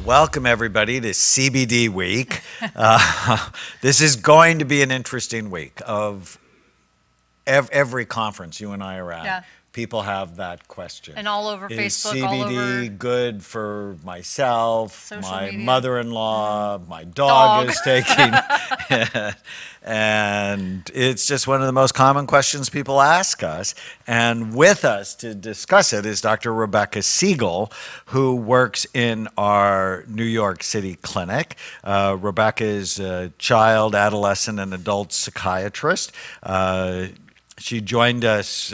Welcome, everybody, to CBD week. This is going to be an interesting week. Of every conference you and I are at, Yeah. people have that question. And all over Is Facebook, CBD all over good for myself, social my media. mother-in-law, my dog is taking it? And it's just one of the most common questions people ask us. And with us to discuss it is Dr. Rebecca Siegel, who works in our New York City clinic. Rebecca is a child, adolescent, and adult psychiatrist. She joined us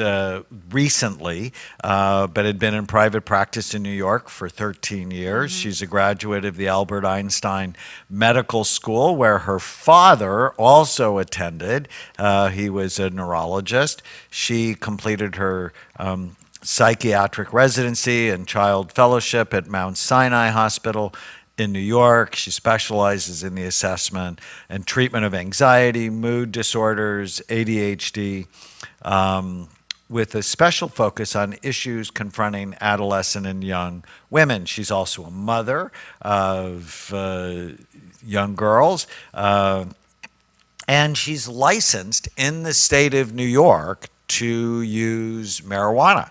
recently, but had been in private practice in New York for 13 years. She's a graduate of the Albert Einstein Medical School, where her father also attended. He was a neurologist. She completed her psychiatric residency and child fellowship at Mount Sinai Hospital in New York. She specializes in the assessment and treatment of anxiety, mood disorders, ADHD, with a special focus on issues confronting adolescent and young women. She's also a mother of young girls, and she's licensed in the state of New York to use marijuana.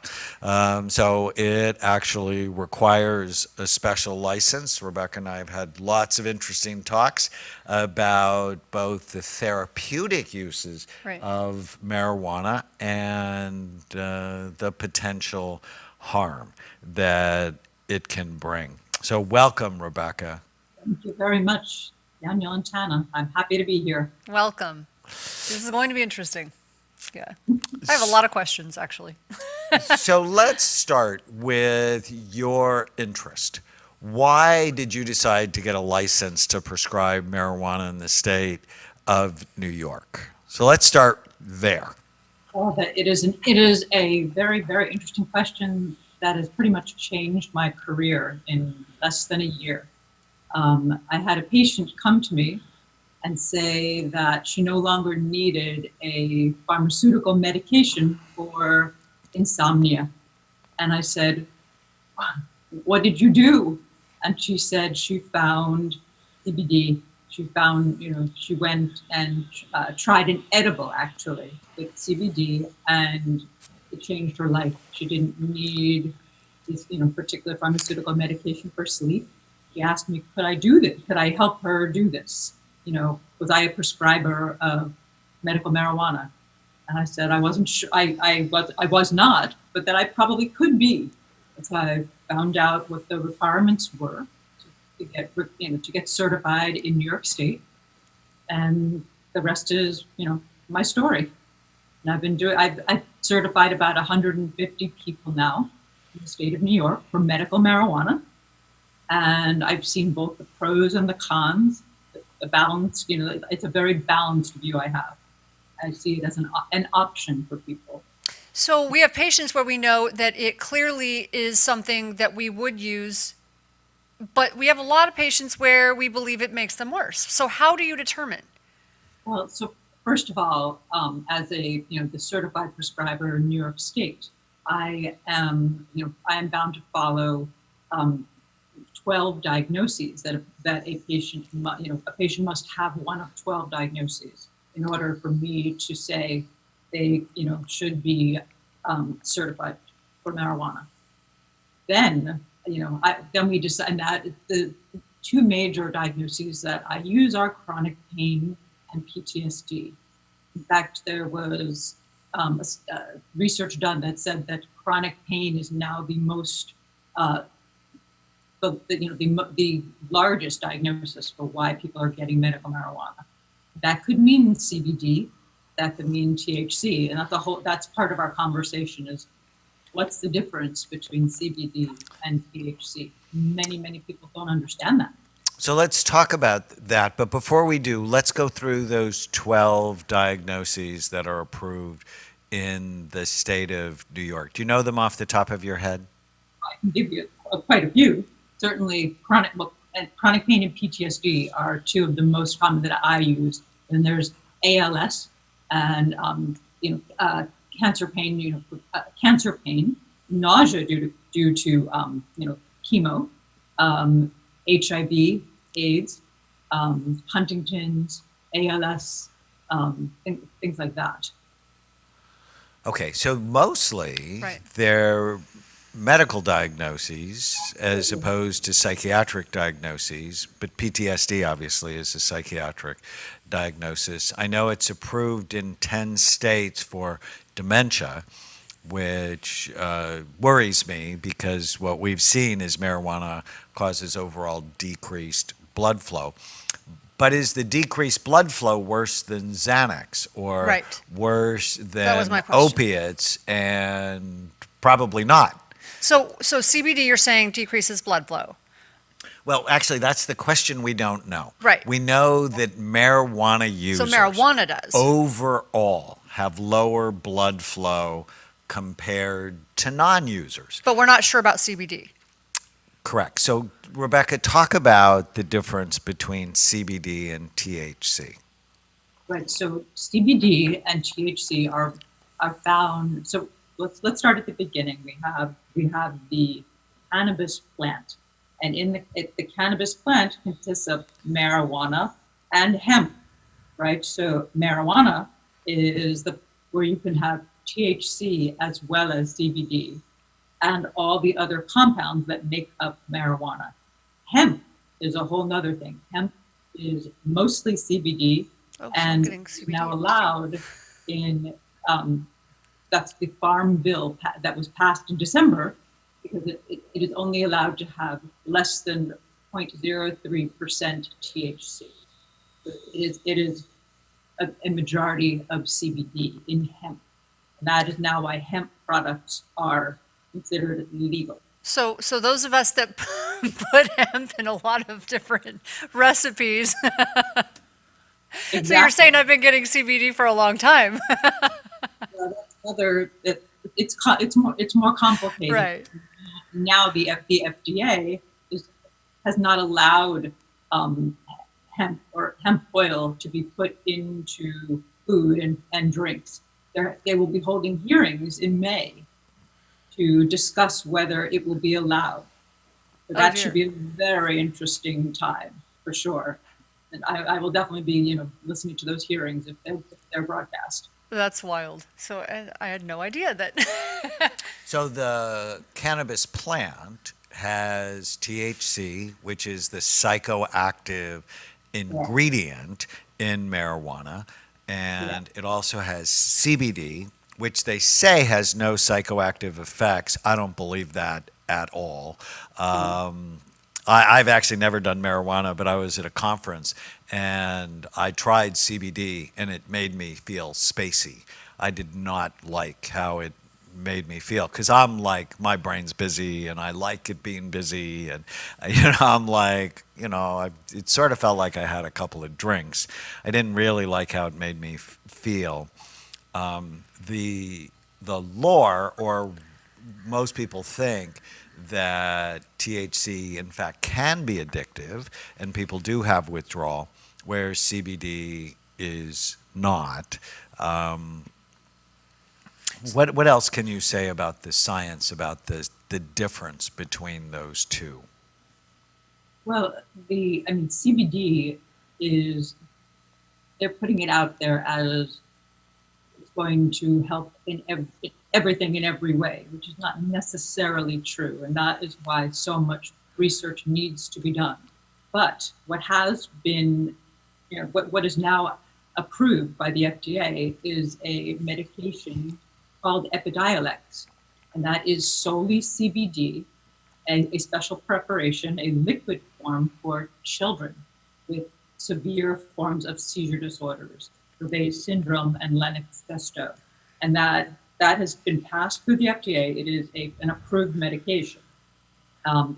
So it actually requires a special license. Rebecca and I have had lots of interesting talks about both the therapeutic uses Right. of marijuana and the potential harm that it can bring. So welcome, Rebecca. Thank you very much, Amen and Tana. I'm happy to be here. Welcome. This is going to be interesting. Yeah. I have a lot of questions, actually. So let's start with your interest. Why did you decide to get a license to prescribe marijuana in the state of New York? So let's start there. It is a very, very interesting question that has pretty much changed my career in less than a year. I had a patient come to me and say that she no longer needed a pharmaceutical medication for insomnia. And I said, what did you do? And she said she found CBD. She found, she went and tried an edible actually with CBD, and it changed her life. She didn't need this, particular pharmaceutical medication for sleep. She asked me, could I do this? Could I help her do this? Was I a prescriber of medical marijuana? And I said I wasn't sure. I was not, but that I probably could be. So I found out what the requirements were to get certified in New York State, and the rest is my story. And I've certified about 150 people now in the state of New York for medical marijuana, and I've seen both the pros and the cons. The balance, it's a very balanced view I have. I see it as an option for people. So we have patients where we know that it clearly is something that we would use, but we have a lot of patients where we believe it makes them worse. So how do you determine? Well, so first of all, as the certified prescriber in New York State, I am bound to follow 12 diagnoses that a patient must have one of 12 diagnoses in order for me to say they should be certified for marijuana. Then we decide that the two major diagnoses that I use are chronic pain and PTSD. In fact, there was research done that said that chronic pain is now the most the largest diagnosis for why people are getting medical marijuana. That could mean CBD, that could mean THC, and that's part of our conversation is what's the difference between CBD and THC? Many people don't understand that. So let's talk about that. But before we do, let's go through those 12 diagnoses that are approved in the state of New York. Do you know them off the top of your head? I can give you quite a few. Certainly chronic pain and PTSD are two of the most common that I use. And there's ALS and cancer pain, nausea due to chemo, HIV, AIDS, Huntington's, ALS, things like that. Okay, so mostly Right. they're medical diagnoses as opposed to psychiatric diagnoses, but PTSD obviously is a psychiatric diagnosis. I know it's approved in 10 states for dementia, which worries me because what we've seen is marijuana causes overall decreased blood flow. But is the decreased blood flow worse than Xanax or Right. worse That was than my question. opiates? And probably not. So CBD, you're saying decreases blood flow. Well, actually, that's the question we don't know. Right. We know that marijuana users So marijuana does. overall have lower blood flow compared to non-users. But we're not sure about CBD. Correct. So, Rebecca, talk about the difference between CBD and THC. Right. So CBD and THC are found. So let's start at the beginning. We have the cannabis plant, and in the cannabis plant consists of marijuana and hemp. Right. So marijuana is where you can have THC as well as CBD and all the other compounds that make up marijuana. Hemp is a whole nother thing. Hemp is mostly CBD and getting CBD. now allowed in, that's the Farm Bill that was passed in December, because it is only allowed to have less than 0.03% THC. So it is a majority of CBD in hemp. And that is now why hemp products are considered legal. So those of us that put hemp in a lot of different recipes. Exactly. So you're saying I've been getting CBD for a long time. It's more complicated. Right. Now the FDA has not allowed hemp or hemp oil to be put into food and drinks. They will be holding hearings in May to discuss whether it will be allowed. So that should be a very interesting time for sure. And I will definitely be, listening to those hearings if they're broadcast. That's wild. So I had no idea that. So the cannabis plant has THC, which is the psychoactive ingredient in marijuana, and it also has CBD, which they say has no psychoactive effects. I don't believe that at all. I've actually never done marijuana, but I was at a conference and I tried CBD and it made me feel spacey. I did not like how it made me feel because I'm like, my brain's busy and I like it being busy. And, I'm like, it sort of felt like I had a couple of drinks. I didn't really like how it made me feel. The lore, or most people think that THC in fact can be addictive and people do have withdrawal, where CBD is not. What else can you say about the science, about the difference between those two? Well, CBD they're putting it out there as it's going to help in everything in every way, which is not necessarily true. And that is why so much research needs to be done. But what has been, what is now approved by the FDA is a medication called Epidiolex. And that is solely CBD, a special preparation, a liquid form for children with severe forms of seizure disorders, Dravet syndrome and Lennox-Gastaut. And that has been passed through the FDA. It is an approved medication.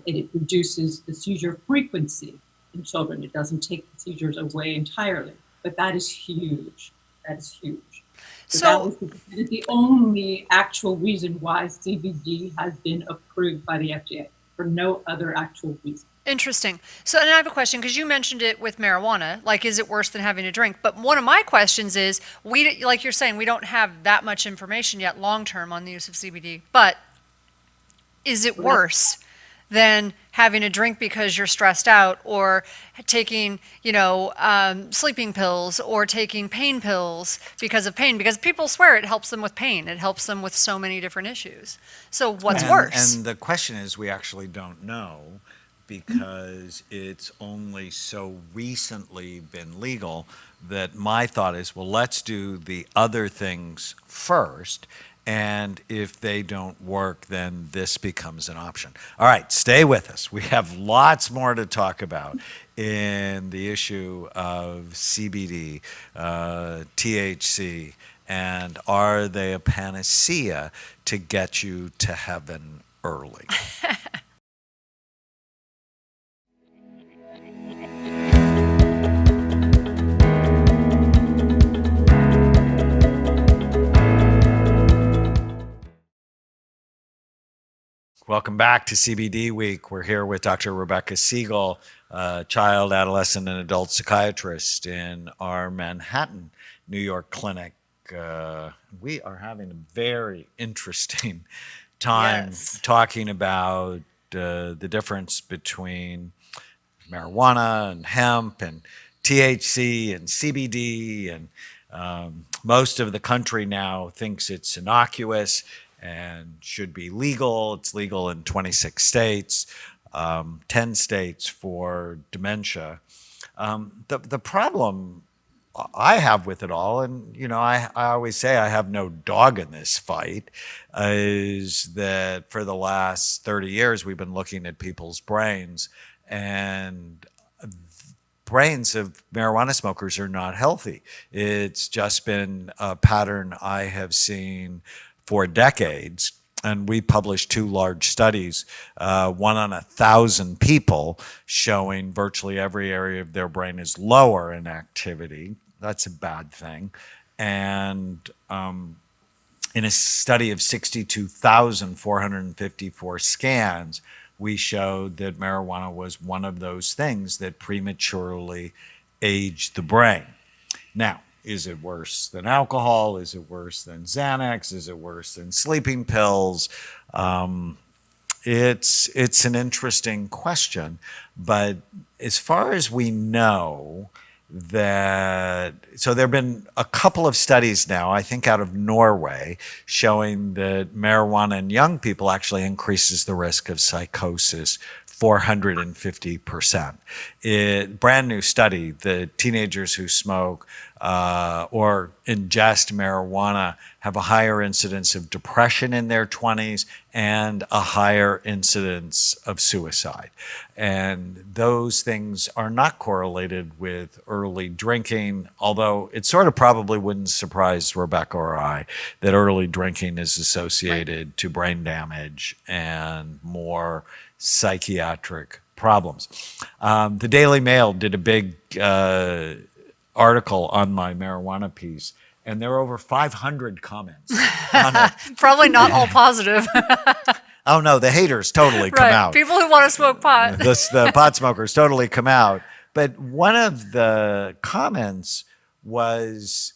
It reduces the seizure frequency in children. It doesn't take the seizures away entirely, but that is huge. That is huge. So that is the only actual reason why CBD has been approved by the FDA, for no other actual reason. Interesting. So, and I have a question, because you mentioned it with marijuana, like, is it worse than having a drink? But one of my questions is, like you're saying, we don't have that much information yet long-term on the use of CBD, but is it worse than having a drink because you're stressed out, or taking, sleeping pills, or taking pain pills because of pain, because people swear it helps them with pain. It helps them with so many different issues. So what's worse? And the question is, we actually don't know, because it's only so recently been legal, that my thought is, well, let's do the other things first. And if they don't work, then this becomes an option. All right, stay with us. We have lots more to talk about in the issue of CBD, THC, and are they a panacea to get you to heaven early? Welcome back to CBD Week. We're here with Dr. Rebecca Siegel, child, adolescent, and adult psychiatrist in our Manhattan, New York clinic. We are having a very interesting time talking about the difference between marijuana and hemp and THC and CBD, and most of the country now thinks it's innocuous and should be legal. It's legal in 26 states, 10 states for dementia. The problem I have with it all, and I always say I have no dog in this fight, is that for the last 30 years we've been looking at people's brains, and brains of marijuana smokers are not healthy. It's just been a pattern I have seen for decades, and we published 2 large studies, one on 1,000 people, showing virtually every area of their brain is lower in activity. That's a bad thing. And in a study of 62,454 scans, we showed that marijuana was one of those things that prematurely aged the brain. Now, is it worse than alcohol? Is it worse than Xanax? Is it worse than sleeping pills? It's an interesting question, but as far as we know, so there have been a couple of studies now, I think out of Norway, showing that marijuana in young people actually increases the risk of psychosis 450%. Brand new study, the teenagers who smoke or ingest marijuana have a higher incidence of depression in their 20s and a higher incidence of suicide. And those things are not correlated with early drinking, although it sort of probably wouldn't surprise Rebecca or I that early drinking is associated to brain damage and more psychiatric problems. The Daily Mail did a big article on my marijuana piece, and there were over 500 comments on it. Probably not all positive. Oh no, the haters totally come out. People who want to smoke pot. The pot smokers totally come out. But one of the comments was,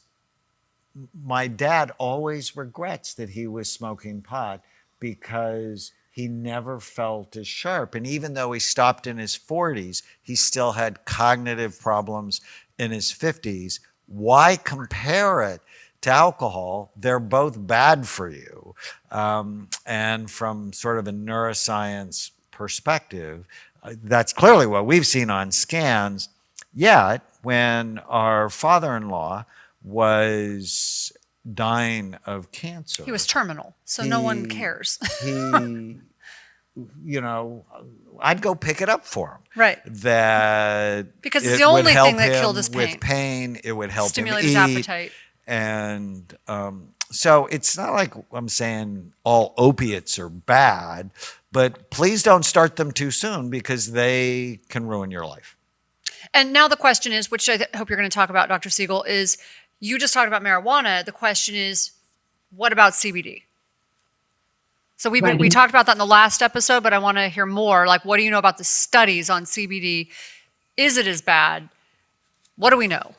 my dad always regrets that he was smoking pot because he never felt as sharp. And even though he stopped in his 40s, he still had cognitive problems in his 50s. Why compare it to alcohol? They're both bad for you. And from sort of a neuroscience perspective, that's clearly what we've seen on scans. Yet, when our father-in-law was dying of cancer, he was terminal, so no one cares. I'd go pick it up for him. Right. Because it's the only thing that killed his pain. With pain, it would help stimulate him his eat. appetite. And so it's not like I'm saying all opiates are bad, but please don't start them too soon because they can ruin your life. And now the question is, which I hope you're going to talk about, Dr. Siegel, is you just talked about marijuana. The question is, what about CBD? So we talked about that in the last episode, but I want to hear more. Like, what do you know about the studies on CBD? Is it as bad? What do we know?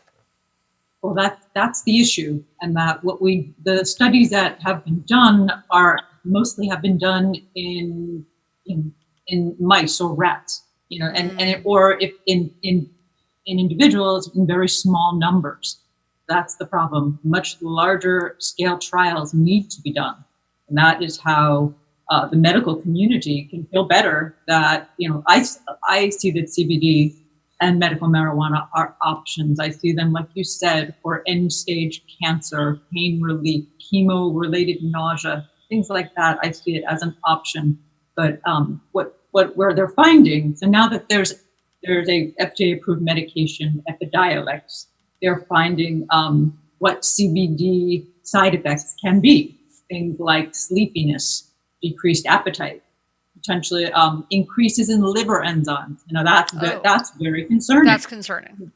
Well, that's the issue, and that the studies that have been done have been done in in mice or rats, or if in individuals in very small numbers. That's the problem. Much larger scale trials need to be done. And that is how the medical community can feel better that, I see that CBD and medical marijuana are options. I see them, like you said, for end stage cancer, pain relief, chemo related nausea, things like that. I see it as an option. But where they're finding, so now that there's a FDA approved medication, Epidiolex, they're finding what CBD side effects can be. Things like sleepiness, decreased appetite, potentially increases in liver enzymes. That's very concerning. That's concerning.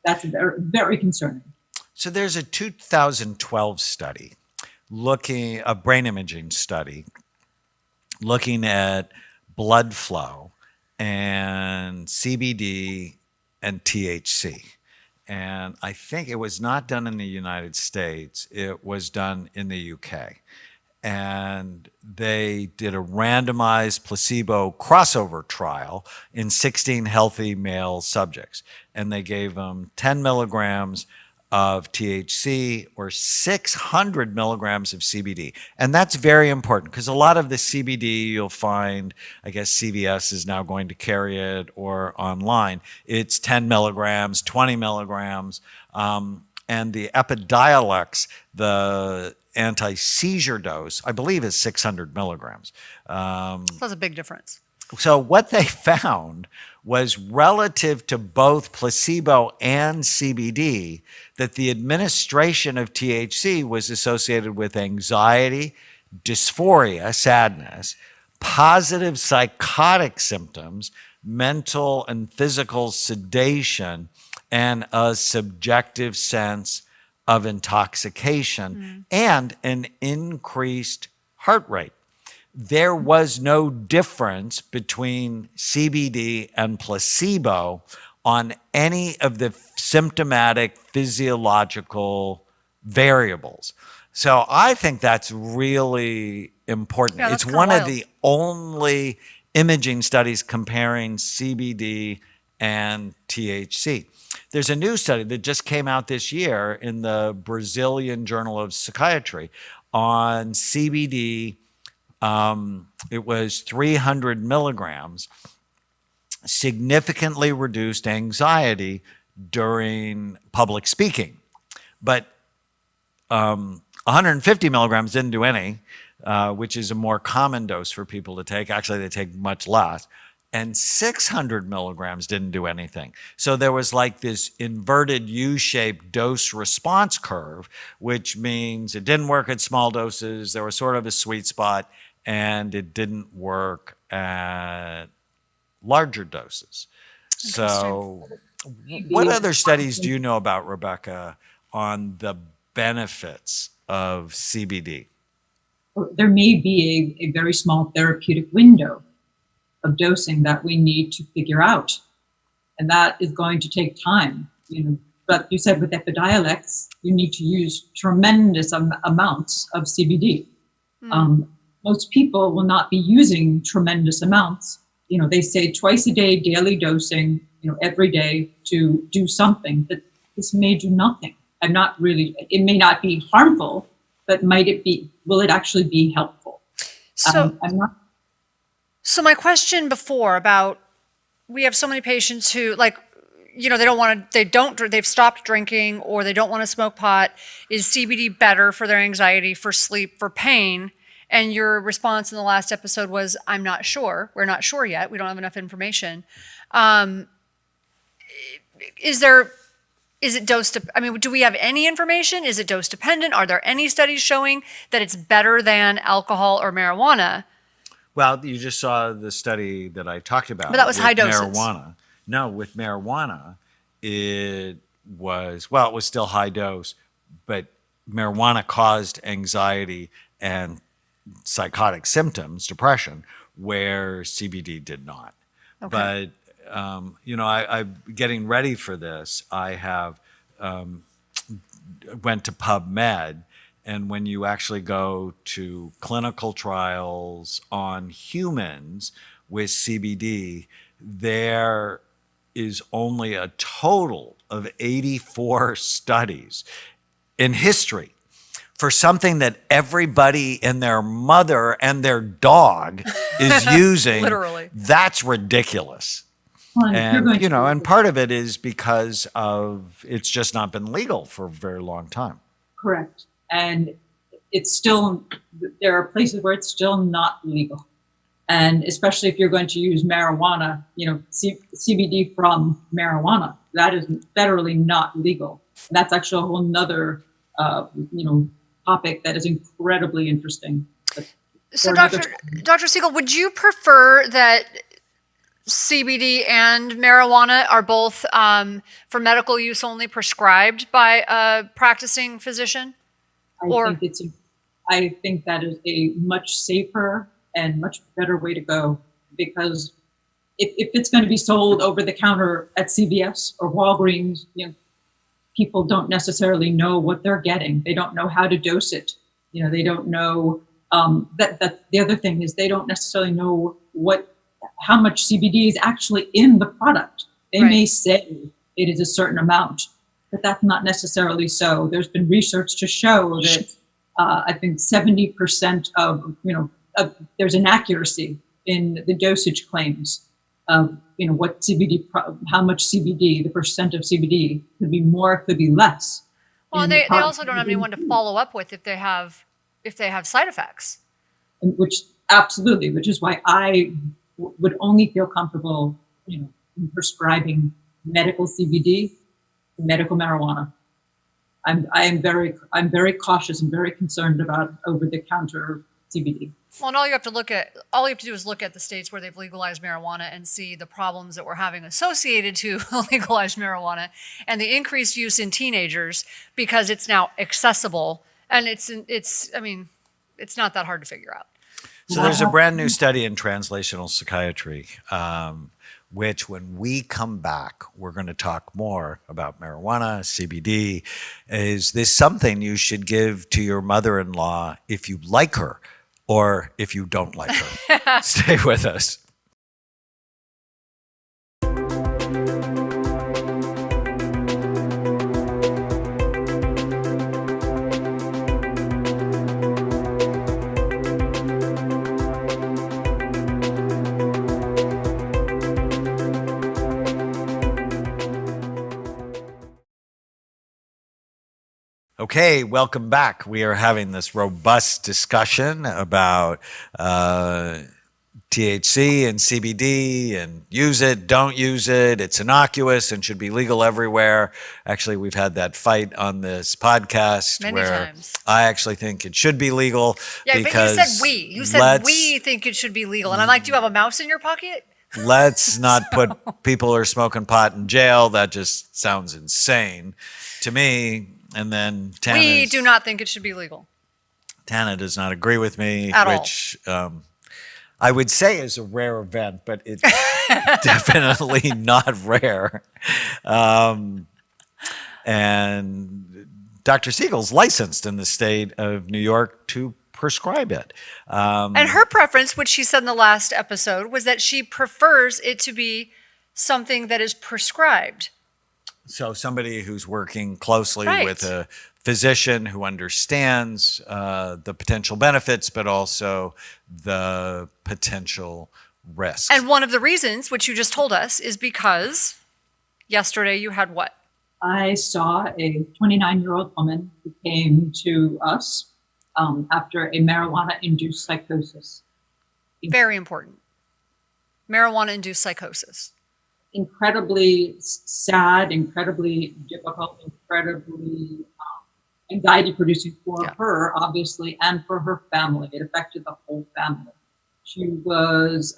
That's very, very concerning. So there's a 2012 study a brain imaging study looking at blood flow and CBD and THC. And I think it was not done in the United States. It was done in the UK. And they did a randomized placebo crossover trial in 16 healthy male subjects. And they gave them 10 milligrams of THC or 600 milligrams of CBD. And that's very important because a lot of the CBD you'll find, I guess CVS is now going to carry it or online. It's 10 milligrams, 20 milligrams. And the Epidiolex, the anti-seizure dose, I believe is 600 milligrams. That's a big difference. So what they found was relative to both placebo and CBD, that the administration of THC was associated with anxiety, dysphoria, sadness, positive psychotic symptoms, mental and physical sedation, and a subjective sense of intoxication and an increased heart rate. There was no difference between CBD and placebo on any of the symptomatic physiological variables. So I think that's really important. Yeah, it's one of the only imaging studies comparing CBD and THC. There's a new study that just came out this year in the Brazilian Journal of Psychiatry on CBD. It was 300 milligrams, significantly reduced anxiety during public speaking. But 150 milligrams didn't do any, which is a more common dose for people to take. Actually, they take much less. And 600 milligrams didn't do anything. So there was like this inverted U-shaped dose response curve, which means it didn't work at small doses. There was sort of a sweet spot, and it didn't work at larger doses. So what other studies do you know about, Rebecca, on the benefits of CBD? There may be a very small therapeutic window of dosing that we need to figure out. And that is going to take time. But you said with Epidiolex, you need to use tremendous amounts of CBD. Most people will not be using tremendous amounts. They say twice a day, daily dosing, every day to do something, but this may do nothing. It may not be harmful, but will it actually be helpful? So, I'm not. So my question before about, we have so many patients who they've stopped drinking or they don't want to smoke pot. Is CBD better for their anxiety, for sleep, for pain? And your response in the last episode was, I'm not sure. We're not sure yet. We don't have enough information. Is it dose do we have any information? Is it dose dependent? Are there any studies showing that it's better than alcohol or marijuana? Well, you just saw the study that I talked about. But that was high doses. Marijuana. No, with marijuana, it was still high dose, but marijuana caused anxiety and psychotic symptoms, depression, where CBD did not. Okay. But, I'm getting ready for this. I have went to PubMed. And when you actually go to clinical trials on humans with CBD, there is only a total of 84 studies in history for something that everybody and their mother and their dog is using. Literally. That's ridiculous. Well, if you're And, going to- and part of it is because of it's just not been legal for a very long time. Correct. And it's still, there are places where it's still not legal. And especially if you're going to use marijuana, CBD from marijuana, that is federally not legal. And that's actually a whole nother, topic that is incredibly interesting. So Dr. Siegel, would you prefer that CBD and marijuana are both for medical use only prescribed by a practicing physician? I think that is a much safer and much better way to go, because if it's going to be sold over the counter at CVS or Walgreens, people don't necessarily know what they're getting. They don't know how to dose it. They don't know that the other thing is they don't necessarily know how much CBD is actually in the product. They may say it is a certain amount, but that's not necessarily so. There's been research to show that I think 70% of there's inaccuracy in the dosage claims of what CBD, how much CBD, the percent of CBD could be more, could be less. Well, and they also don't have anyone to follow up with if they have side effects. Which is why I would only feel comfortable, in prescribing medical CBD, medical marijuana. I'm very cautious and very concerned about over-the-counter CBD. Well, and all you have to do is look at the states where they've legalized marijuana and see the problems that we're having associated to legalized marijuana and the increased use in teenagers because it's now accessible, and it's not that hard to figure out. So there's a brand new study in translational psychiatry, which when we come back, we're going to talk more about marijuana, CBD. Is this something you should give to your mother-in-law if you like her or if you don't like her? Stay with us. Okay, welcome back. We are having this robust discussion about THC and CBD and use it, don't use it. It's innocuous and should be legal everywhere. Actually, we've had that fight on this podcast Many where times. I actually think it should be legal. Yeah, because but you said we. You said we think it should be legal. And I'm like, do you have a mouse in your pocket? Let's not put people who are smoking pot in jail. That just sounds insane to me. And then We do not think it should be legal. Tana does not agree with me, At all. which I would say is a rare event, but it's definitely not rare. And Dr. Siegel's licensed in the state of New York to prescribe it. And her preference, which she said in the last episode, was that she prefers it to be something that is prescribed. So somebody who's working closely Right. with a physician who understands the potential benefits, but also the potential risks. And one of the reasons, which you just told us, is because yesterday you had what? I saw a 29-year-old woman who came to us after a marijuana-induced psychosis. Very important. Marijuana-induced psychosis. Incredibly sad, incredibly difficult, incredibly anxiety-producing for her, obviously, and for her family. It affected the whole family. She was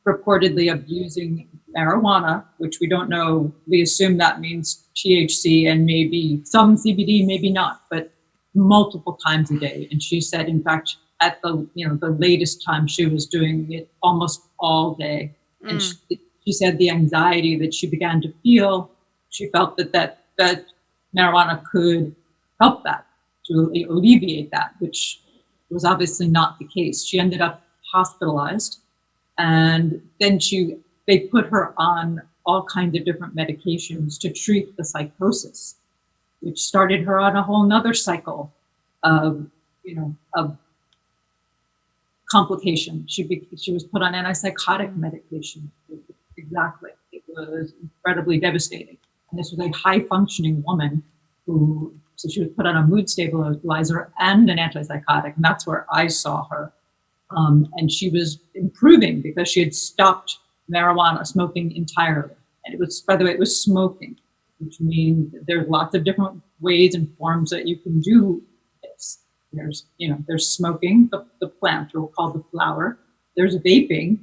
purportedly abusing marijuana, which we don't know. We assume that means THC and maybe some CBD, maybe not, but multiple times a day. And she said, in fact, at the latest time, she was doing it almost all day. And she said the anxiety that she began to feel, she felt that marijuana could help that, to alleviate that, which was obviously not the case. She ended up hospitalized And then they put her on all kinds of different medications to treat the psychosis, which started her on a whole nother cycle of, of complication. She was put on antipsychotic medication. Exactly. It was incredibly devastating. And this was a high functioning woman so she was put on a mood stabilizer and an antipsychotic. And that's where I saw her. And she was improving because she had stopped marijuana smoking entirely. And it was, by the way, it was smoking, which means there's lots of different ways and forms that you can do this. There's smoking, the plant, or called the flower. There's vaping.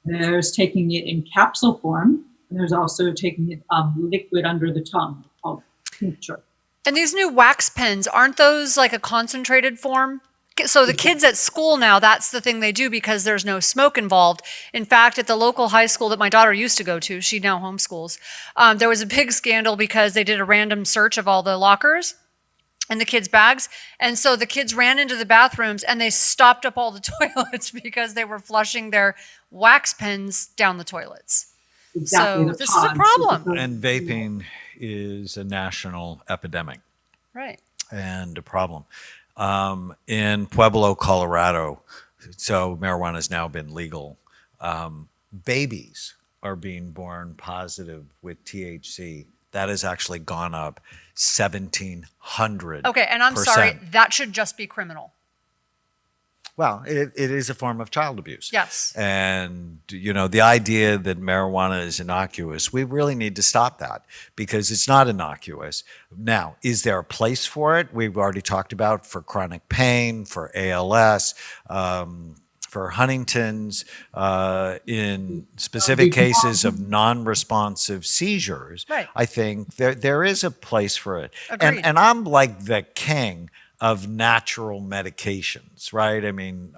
There's taking it in capsule form. And there's also taking it liquid under the tongue, called tincture. And these new wax pens, aren't those like a concentrated form? So the kids at school now, that's the thing they do because there's no smoke involved. In fact, at the local high school that my daughter used to go to, she now homeschools, there was a big scandal because they did a random search of all the lockers and the kids' bags. And so the kids ran into the bathrooms and they stopped up all the toilets because they were flushing their wax pens down the toilets. Exactly. So this is a problem. And vaping is a national epidemic. Right. And a problem. In Pueblo, Colorado, so marijuana has now been legal. Babies are being born positive with THC. That has actually gone up 1,700%. Okay, and I'm sorry, that should just be criminal. Well, it is a form of child abuse. Yes. And, the idea that marijuana is innocuous, we really need to stop that because it's not innocuous. Now, is there a place for it? We've already talked about for chronic pain, for ALS, for Huntington's, in specific cases of non-responsive seizures. Right. I think there is a place for it. Agreed. And I'm like the king of natural medications, right? I mean,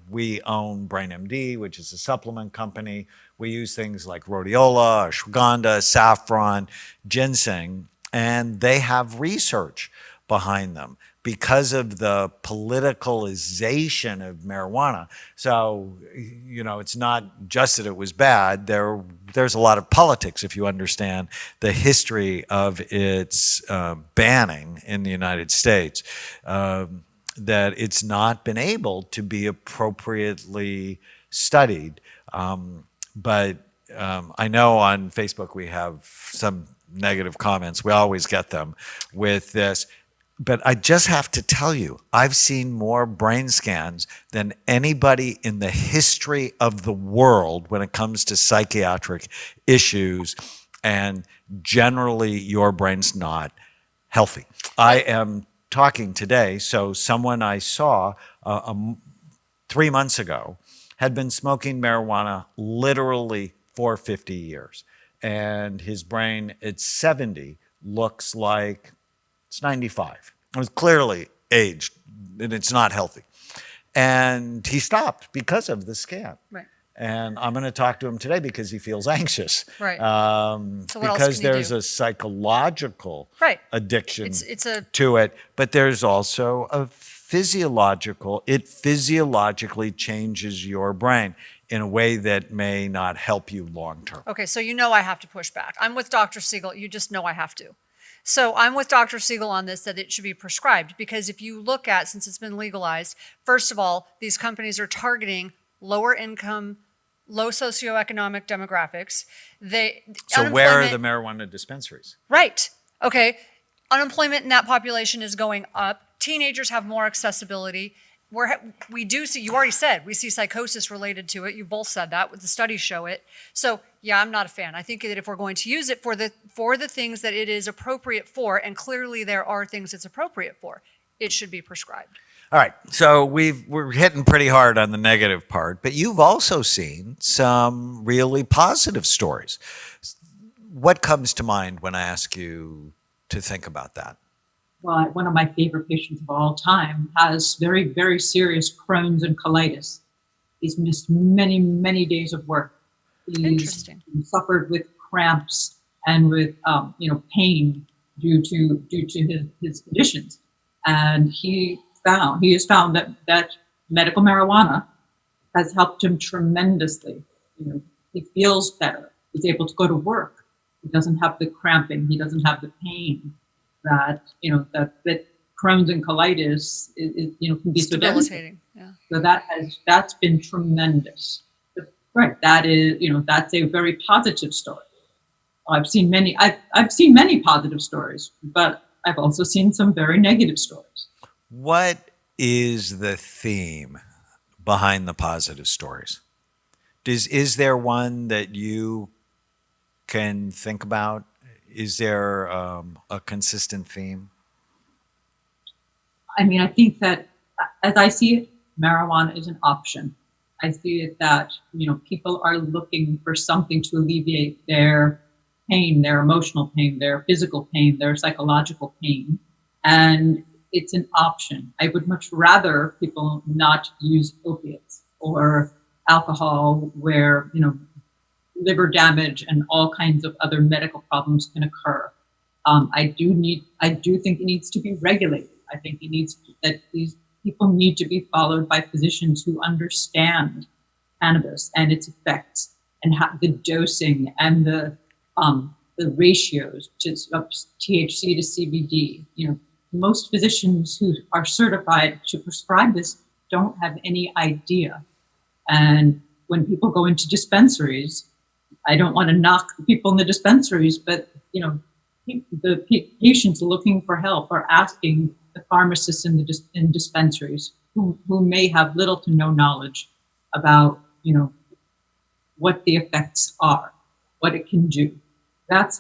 we own BrainMD, which is a supplement company. We use things like rhodiola, ashwagandha, saffron, ginseng, and they have research behind them because of the politicalization of marijuana. So, it's not just that it was bad. There's a lot of politics if you understand the history of its banning in the United States, that it's not been able to be appropriately studied. But I know on Facebook we have some negative comments. We always get them with this. But I just have to tell you, I've seen more brain scans than anybody in the history of the world when it comes to psychiatric issues. And generally, your brain's not healthy. I am talking today, so someone I saw 3 months ago had been smoking marijuana literally for 50 years. And his brain at 70 looks like it's 95. It was clearly aged, and it's not healthy. And he stopped because of the scan. Right. And I'm going to talk to him today because he feels anxious. Right. So what else because can you there's do? a psychological addiction to it, but there's also a physiological. It physiologically changes your brain in a way that may not help you long term. Okay, so I have to push back. I'm with Dr. Siegel. You just know I have to. So I'm with Dr. Siegel on this, that it should be prescribed, because if you look at, since it's been legalized, first of all, these companies are targeting lower income, low socioeconomic demographics. So where are the marijuana dispensaries? Right. Okay. Unemployment in that population is going up. Teenagers have more accessibility. We do see, you already said, we see psychosis related to it. You both said that, the studies show it. So yeah, I'm not a fan. I think that if we're going to use it for the things that it is appropriate for, and clearly there are things it's appropriate for, it should be prescribed. All right, so we're hitting pretty hard on the negative part, but you've also seen some really positive stories. What comes to mind when I ask you to think about that? Well, one of my favorite patients of all time has very, very serious Crohn's and colitis. He's missed many, many days of work. He's suffered with cramps and with pain due to his conditions. And he has found that medical marijuana has helped him tremendously. You know, he feels better. He's able to go to work. He doesn't have the cramping. He doesn't have the pain that, you know, that Crohn's and colitis can be so devastating. Yeah. So that's been tremendous. But, right. That's a very positive story. I've seen many positive stories, but I've also seen some very negative stories. What is the theme behind the positive stories? Is there one that you can think about? Is there a consistent theme? I mean, I think that as I see it, marijuana is an option. I see it that, people are looking for something to alleviate their pain, their emotional pain, their physical pain, their psychological pain. And it's an option. I would much rather people not use opiates or alcohol where, liver damage and all kinds of other medical problems can occur. I do think it needs to be regulated. I think that these people need to be followed by physicians who understand cannabis and its effects and the dosing and the ratios of THC to CBD. Most physicians who are certified to prescribe this don't have any idea. And when people go into dispensaries, I don't want to knock the people in the dispensaries, but the patients looking for help are asking the pharmacists in dispensaries who may have little to no knowledge about what the effects are, what it can do. That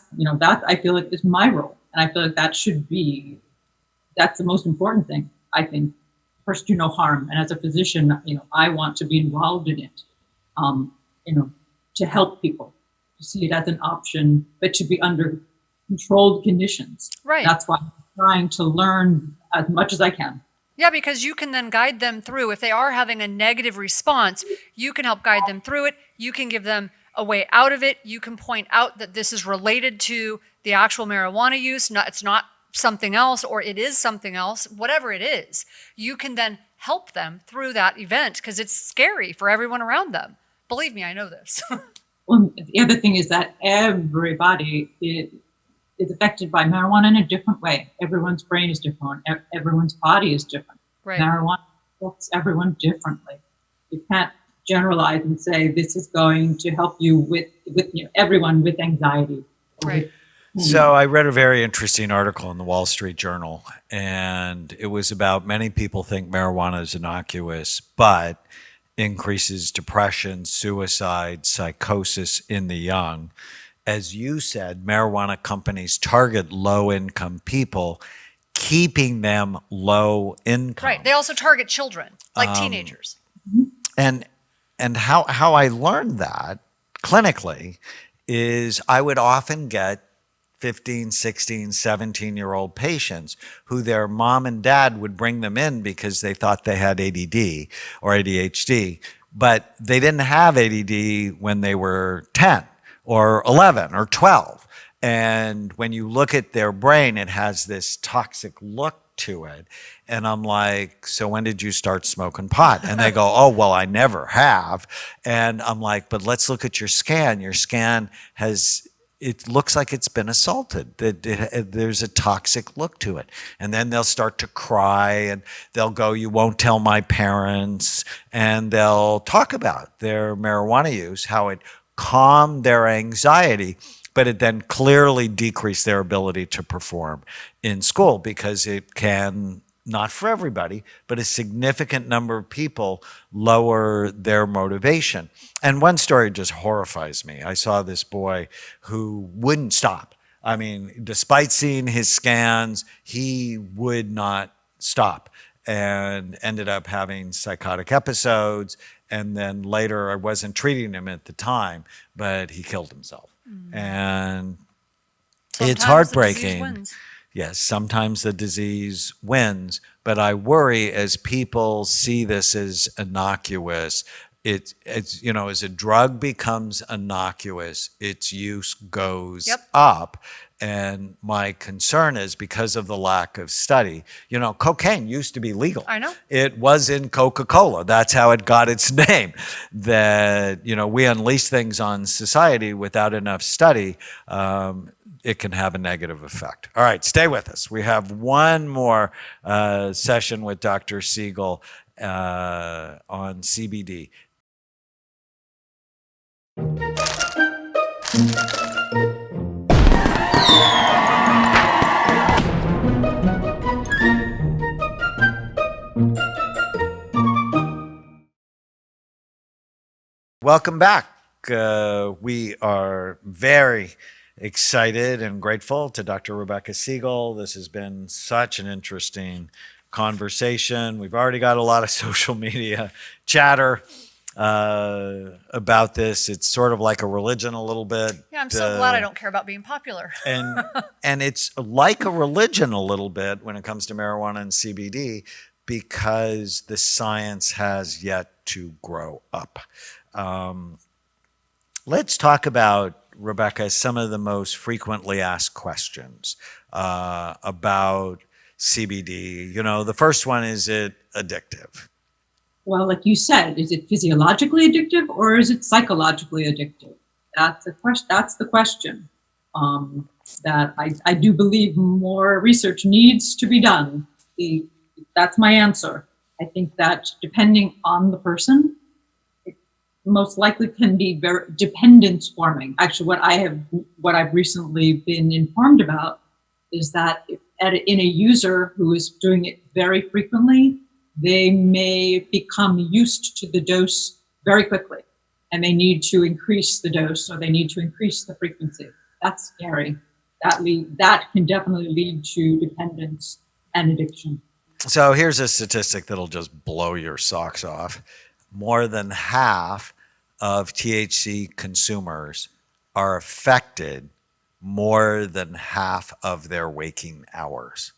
I feel like is my role, and I feel like that's the most important thing. I think first do no harm, and as a physician, I want to be involved in it, to help people, to see it as an option, but to be under controlled conditions. Right. That's why I'm trying to learn as much as I can. Yeah, because you can then guide them through. If they are having a negative response, you can help guide them through it. You can give them a way out of it. You can point out that this is related to the actual marijuana use. It's not something else, or it is something else, whatever it is. You can then help them through that event because it's scary for everyone around them. Believe me, I know this. Well, the other thing is that everybody is affected by marijuana in a different way. Everyone's brain is different. Everyone's body is different. Right. Marijuana affects everyone differently. You can't generalize and say this is going to help you with everyone with anxiety. Right. So I read a very interesting article in the Wall Street Journal, and it was about many people think marijuana is innocuous, but increases depression, suicide, psychosis in the young. As you said, marijuana companies target low-income people, keeping them low income. Right. They also target children, like teenagers. And how I learned that clinically is I would often get 15, 16, 17-year-old patients who their mom and dad would bring them in because they thought they had ADD or ADHD, but they didn't have ADD when they were 10 or 11 or 12. And when you look at their brain, it has this toxic look to it. And I'm like, so when did you start smoking pot? And they go, oh, well, I never have. And I'm like, but let's look at your scan. Your scan it looks like it's been assaulted. There's a toxic look to it. And then they'll start to cry and they'll go, you won't tell my parents. And they'll talk about their marijuana use, how it calmed their anxiety, but it then clearly decreased their ability to perform in school because it can, not for everybody, but a significant number of people lower their motivation. And one story just horrifies me. I saw this boy who wouldn't stop. I mean, despite seeing his scans, he would not stop and ended up having psychotic episodes. And then later, I wasn't treating him at the time, but he killed himself. And Sometimes it's heartbreaking. The disease wins. Yes, sometimes the disease wins, but I worry as people see this as innocuous, it's as a drug becomes innocuous, its use goes Yep. up. And my concern is because of the lack of study. Cocaine used to be legal. I know. It was in Coca-Cola. That's how it got its name. That, we unleash things on society without enough study. It can have a negative effect. All right, stay with us. We have one more session with Dr. Siegel on CBD. Welcome back. We are very excited and grateful to Dr. Rebecca Siegel. This has been such an interesting conversation. We've already got a lot of social media chatter about this. It's sort of like a religion a little bit. Yeah, I'm so glad I don't care about being popular. and it's like a religion a little bit when it comes to marijuana and CBD because the science has yet to grow up. Let's talk about, Rebecca, some of the most frequently asked questions about CBD. The first one, is it addictive? Well, like you said, is it physiologically addictive or is it psychologically addictive? That's the question. That I do believe more research needs to be done. That's my answer. I think that depending on the person, it most likely can be very dependence forming. Actually, what I've recently been informed about is that in a user who is doing it very frequently, they may become used to the dose very quickly, and they need to increase the dose or they need to increase the frequency. That's scary. That can definitely lead to dependence and addiction. So here's a statistic that'll just blow your socks off. More than half of THC consumers are affected more than half of their waking hours.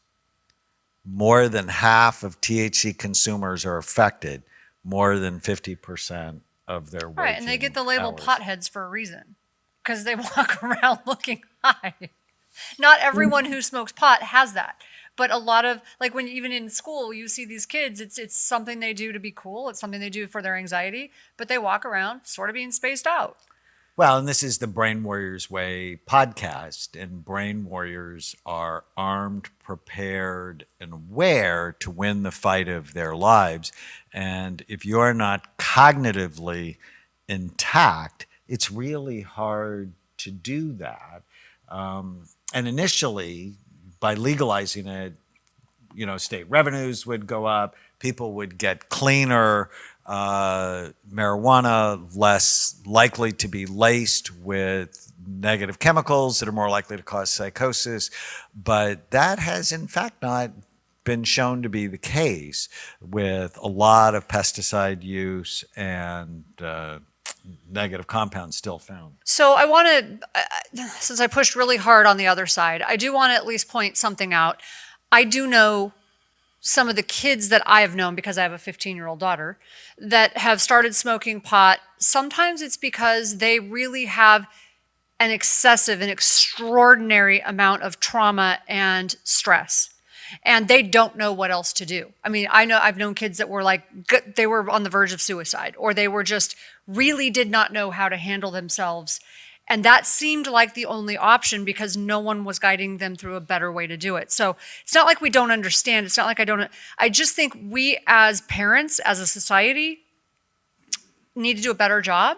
More than half of THC consumers are affected more than 50% of their waking hours. Right, and they get the label potheads for a reason because they walk around looking high. Not everyone who smokes pot has that. But a lot of, like when even in school, you see these kids, it's something they do to be cool. It's something they do for their anxiety, but they walk around sort of being spaced out. Well, and this is the Brain Warriors Way podcast, and Brain Warriors are armed, prepared, and aware to win the fight of their lives. And if you're not cognitively intact, it's really hard to do that. And initially, by legalizing it, state revenues would go up, people would get cleaner, marijuana less likely to be laced with negative chemicals that are more likely to cause psychosis. But that has in fact not been shown to be the case with a lot of pesticide use and negative compounds still found. So I want to, since I pushed really hard on the other side, I do want to at least point something out. I do know some of the kids that I have known, because I have a 15-year-old daughter, that have started smoking pot. Sometimes it's because they really have an excessive and extraordinary amount of trauma and stress, and they don't know what else to do. I mean, I've known kids that were they were on the verge of suicide, or they were just really did not know how to handle themselves. And that seemed like the only option because no one was guiding them through a better way to do it. So it's not like we don't understand. It's not like I just think we as parents, as a society, need to do a better job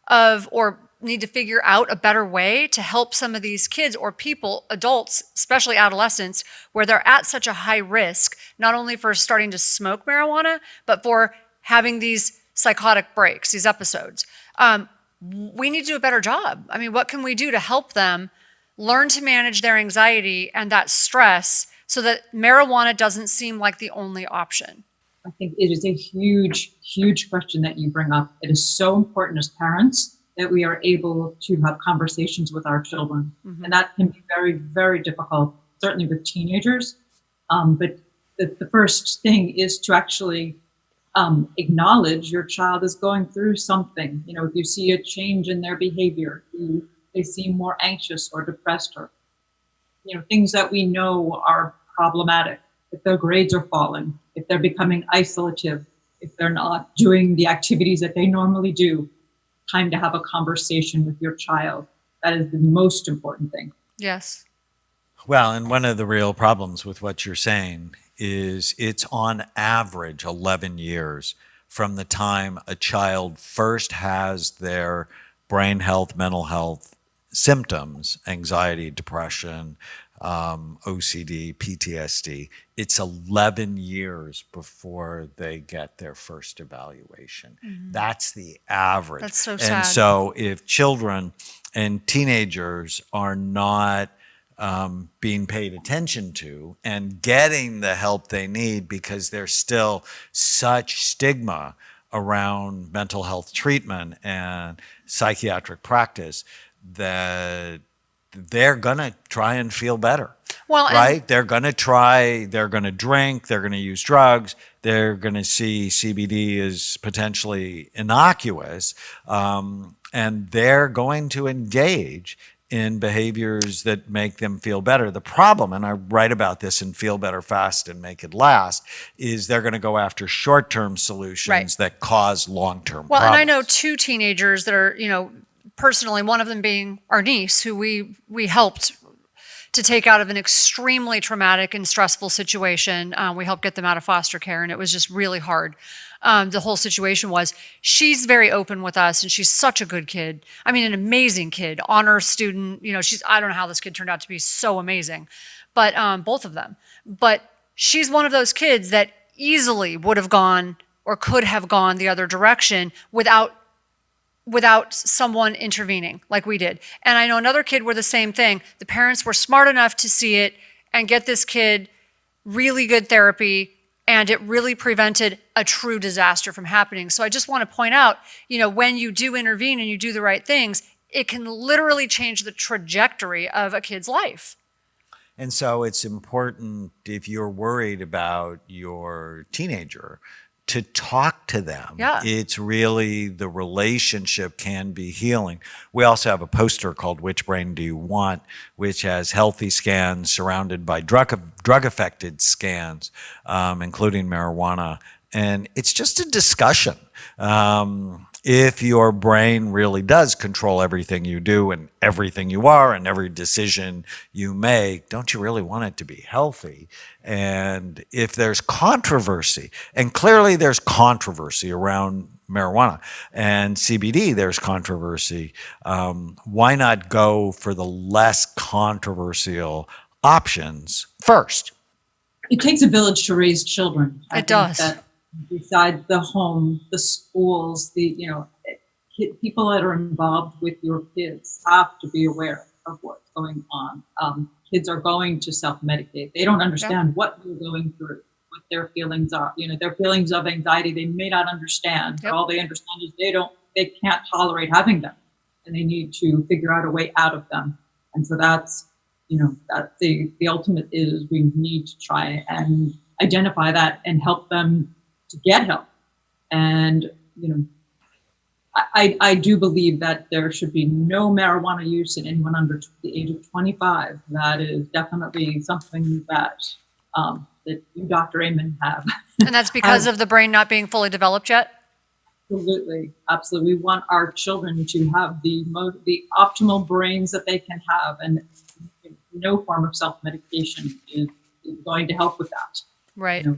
or need to figure out a better way to help some of these kids or people, adults, especially adolescents, where they're at such a high risk, not only for starting to smoke marijuana, but for having these psychotic breaks, these episodes. We need to do a better job. I mean, what can we do to help them learn to manage their anxiety and that stress so that marijuana doesn't seem like the only option? I think it is a huge, huge question that you bring up. It is so important as parents that we are able to have conversations with our children. Mm-hmm. And that can be very, very difficult, certainly with teenagers. But the first thing is to actually acknowledge your child is going through something. You know, if you see a change in their behavior, they seem more anxious or depressed, or, you know, things that we know are problematic. If their grades are falling, if they're becoming isolative, if they're not doing the activities that they normally do, time to have a conversation with your child. That is the most important thing. Yes. Well, and one of the real problems with what you're saying is it's on average 11 years from the time a child first has their brain health, mental health symptoms, anxiety, depression, OCD, PTSD. It's 11 years before they get their first evaluation. That's the average. That's so And sad. so if children and teenagers are not being paid attention to and getting the help they need, because there's still such stigma around mental health treatment and psychiatric practice, that they're going to try and feel better. Well, and- right? They're going to try, they're going to drink, they're going to use drugs, they're going to see CBD as potentially innocuous, and they're going to engage in behaviors that make them feel better. The problem, and I write about this in Feel Better Fast and Make It Last, is they're going to go after short-term solutions Right. that cause long-term Well, problems. and I know two teenagers that are, you know, personally, one of them being our niece, who we helped to take out of an extremely traumatic and stressful situation. We helped get them out of foster care, and it was just really hard. The whole situation was, she's very open with us, and she's such a good kid. I mean, an amazing kid, honor student. You know, I don't know how this kid turned out to be so amazing, but both of them. But she's one of those kids that easily would have gone or could have gone the other direction without someone intervening like we did. And I know another kid where the same thing. The parents were smart enough to see it and get this kid really good therapy, and it really prevented a true disaster from happening. So I just want to point out, you know, when you do intervene and you do the right things, it can literally change the trajectory of a kid's life. And so it's important, if you're worried about your teenager, to talk to them. Yeah. It's really, the relationship can be healing. We also have a poster called Which Brain Do You Want?, which has healthy scans surrounded by drug-affected scans, including marijuana. And it's just a discussion. If your brain really does control everything you do and everything you are and every decision you make, don't you really want it to be healthy? And if there's controversy, and clearly there's controversy around marijuana and CBD, there's controversy, why not go for the less controversial options first? It takes a village to raise children. I It think does. that besides the home, the schools, people that are involved with your kids have to be aware of what's going on. Kids are going to self-medicate. They don't understand what you're going through, what their feelings are. You know, their feelings of anxiety, they may not understand. Yep. But all they understand is they can't tolerate having them, and they need to figure out a way out of them. And so that's the ultimate is, we need to try and identify that and help them to get help. And, you know, I do believe that there should be no marijuana use in anyone under the age of 25. That is definitely something that that you, Dr. Amen, have. And that's because of the brain not being fully developed yet? Absolutely. Absolutely. We want our children to have the optimal brains that they can have, and no form of self-medication is going to help with that. Right. You know?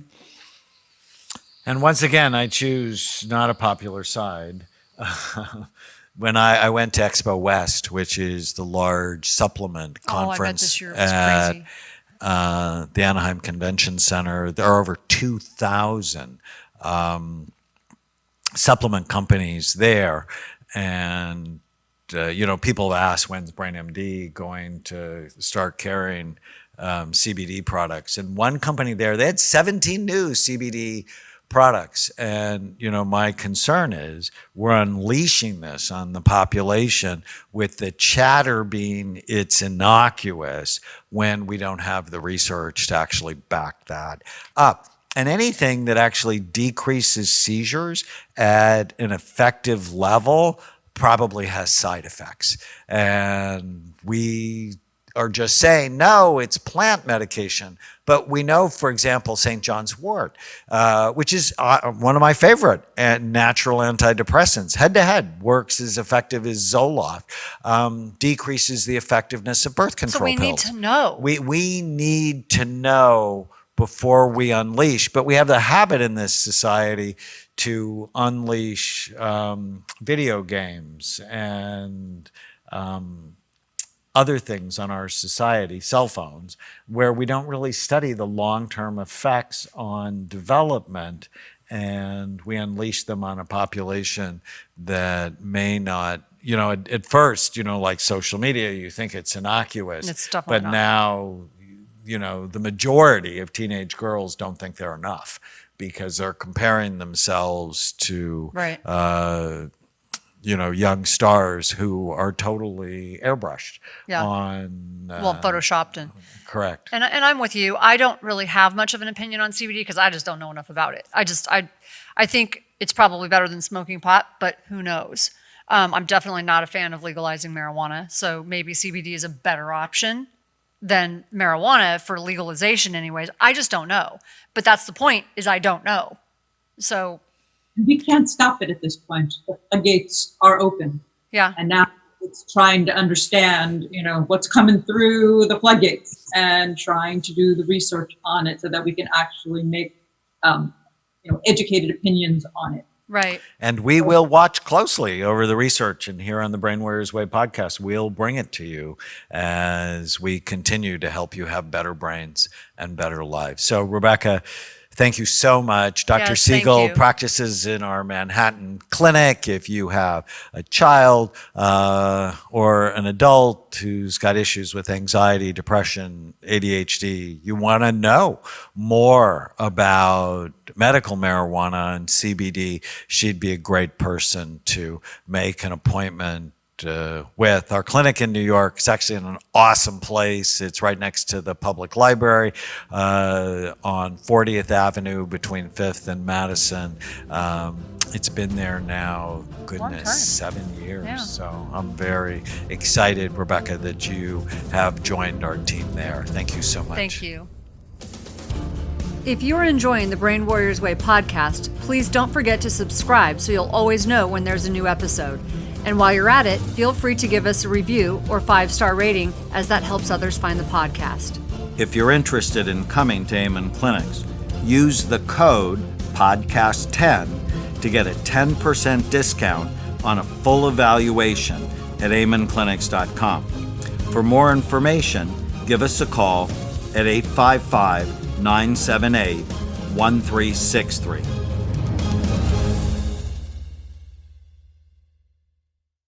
And once again, I choose not a popular side. When I went to Expo West, which is the large supplement Oh, I bet conference this year was at crazy. The Anaheim Convention Center, there are over 2,000 supplement companies there. And, people ask, when's BrainMD going to start carrying CBD products? And one company there, they had 17 new CBD products. And, my concern is we're unleashing this on the population with the chatter being it's innocuous when we don't have the research to actually back that up. And anything that actually decreases seizures at an effective level probably has side effects. And we are just saying, no, it's plant medication. But we know, for example, St. John's wort, which is one of my favorite natural antidepressants, head-to-head works as effective as Zoloft, decreases the effectiveness of birth control pills. So we need to know. We need to know before we unleash. But we have the habit in this society to unleash video games and other things on our society, cell phones, where we don't really study the long-term effects on development, and we unleash them on a population that may not, at first, like social media, you think it's innocuous. It's definitely but not. Now, the majority of teenage girls don't think they're enough because they're comparing themselves to Right. Young stars who are totally airbrushed on. Photoshopped and. Correct. And I'm with you. I don't really have much of an opinion on CBD because I just don't know enough about it. I think it's probably better than smoking pot, but who knows? I'm definitely not a fan of legalizing marijuana, so maybe CBD is a better option than marijuana for legalization anyways. I just don't know. But that's the point, is I don't know. So we can't stop it at this point. The floodgates are open. yeah. And now it's trying to understand, what's coming through the floodgates and trying to do the research on it so that we can actually make, educated opinions on it. Right. And we will watch closely over the research, and here on the Brain Warriors Way podcast, we'll bring it to you as we continue to help you have better brains and better lives. So, Rebecca, thank you so much. Dr. Yes, thank Siegel you. practices in our Manhattan clinic. If you have a child or an adult who's got issues with anxiety, depression, ADHD, you want to know more about medical marijuana and CBD, she'd be a great person to make an appointment with. Our clinic in New York is actually in an awesome place. It's right next to the public library on 40th Avenue between 5th and Madison. It's been there now, goodness, 7 years. Yeah. So I'm very excited, Rebecca, that you have joined our team there. Thank you so much. Thank you. If you're enjoying the Brain Warriors Way podcast, please don't forget to subscribe so you'll always know when there's a new episode. And while you're at it, feel free to give us a review or 5-star rating, as that helps others find the podcast. If you're interested in coming to Amen Clinics, use the code PODCAST10 to get a 10% discount on a full evaluation at amenclinics.com. For more information, give us a call at 855-978-1363.